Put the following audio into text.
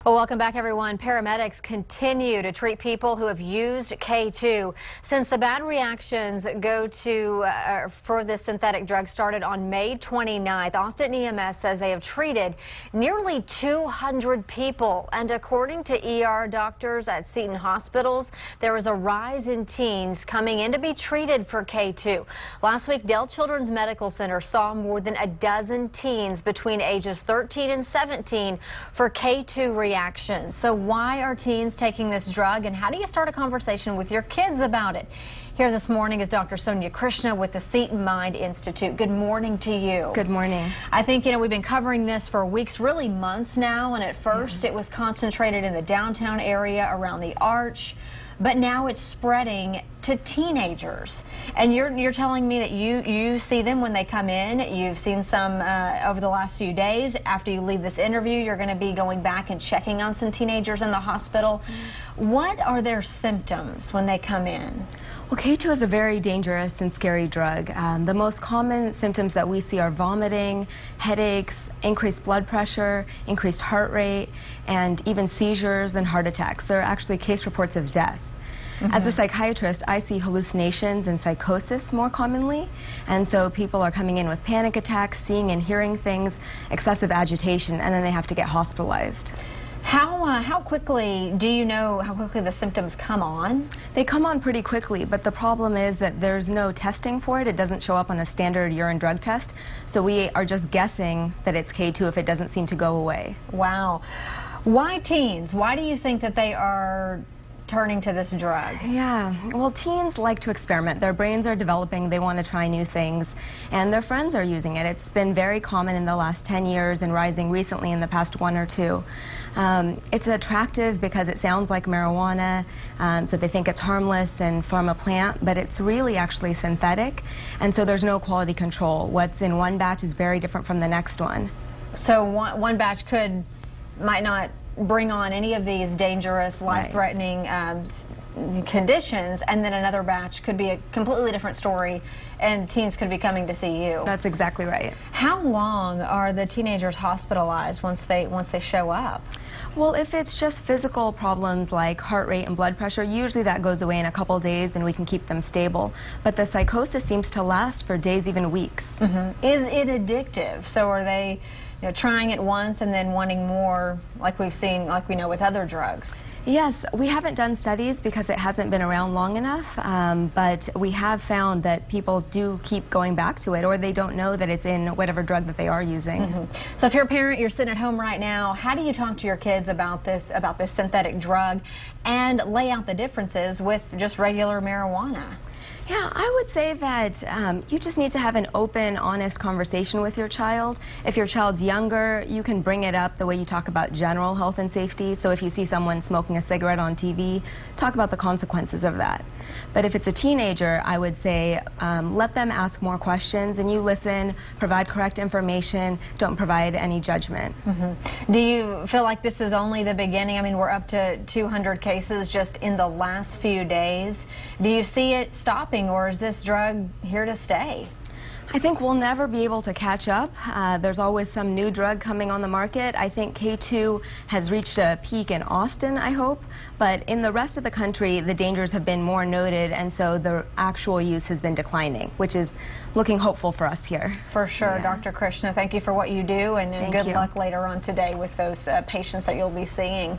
Well, welcome back, everyone. Paramedics continue to treat people who have used K2. Since the bad reactions for this synthetic drug started on May 29th, Austin EMS says they have treated nearly 200 people. And according to ER doctors at Seton hospitals, there is a rise in teens coming in to be treated for K2. Last week, Dell Children's Medical Center saw more than a dozen teens between ages 13 and 17 for K2 reactions. So why are teens taking this drug, and how do you start a conversation with your kids about it? Here this morning is Dr. Sonia Krishna with the Seton Mind Institute. Good morning to you. Good morning. I think, we've been covering this for weeks, really months now, and at first it was concentrated in the downtown area around the Arch. But now it's spreading to teenagers. And you're telling me that you see them when they come in. You've seen some over the last few days. After you leave this interview, you're going to be going back and checking on some teenagers in the hospital. What are their symptoms when they come in? Well, K2 is a very dangerous and scary drug. The most common symptoms that we see are vomiting, headaches, increased blood pressure, increased heart rate, and even seizures and heart attacks. There are actually case reports of death. As a psychiatrist, I see hallucinations and psychosis more commonly, and so people are coming in with panic attacks, seeing and hearing things, excessive agitation, and then they have to get hospitalized. How quickly do you know how quickly the symptoms come on? They come on pretty quickly, but the problem is that there's no testing for it. It doesn't show up on a standard urine drug test, so we are just guessing that it's K2 if it doesn't seem to go away. Wow. Why teens? Why do you think that they are turning to this drug? Yeah, well, teens like to experiment. Their brains are developing, they want to try new things, and their friends are using it. It's been very common in the last 10 years and rising recently in the past 1 or 2. It's attractive because it sounds like marijuana, so they think it's harmless and from a plant, but it's really actually synthetic, and so there's no quality control. What's in one batch is very different from the next one. So one batch might not bring on any of these dangerous, life-threatening conditions, and then another batch could be a completely different story, and teens could be coming to see you. That's exactly right. How long are the teenagers hospitalized once they show up? Well, if it's just physical problems like heart rate and blood pressure, usually that goes away in a couple days and we can keep them stable. But the psychosis seems to last for days, even weeks. Is it addictive? So are they trying it once and then wanting more, like we know with other drugs? Yes, we haven't done studies because it hasn't been around long enough, but we have found that people do keep going back to it, or they don't know that it's in whatever drug that they are using. So if you're a parent, you're sitting at home right now, how do you talk to your kids about this synthetic drug and lay out the differences with just regular marijuana? Yeah, I would say that you just need to have an open, honest conversation with your child. If your child's younger, you can bring it up the way you talk about general health and safety. So if you see someone smoking a cigarette on TV, talk about the consequences of that. But if it's a teenager, I would say let them ask more questions and you listen, provide correct information, don't provide any judgment. Do you feel like this is only the beginning? I mean, we're up to 200 cases just in the last few days. Do you see it stopping, or is this drug here to stay? I think we'll never be able to catch up. There's always some new drug coming on the market. I think K2 has reached a peak in Austin, I hope, but in the rest of the country, the dangers have been more noted, and so the actual use has been declining, which is looking hopeful for us here. For sure. Yeah. Dr. Krishna, thank you for what you do, and good luck later on today with those patients that you'll be seeing.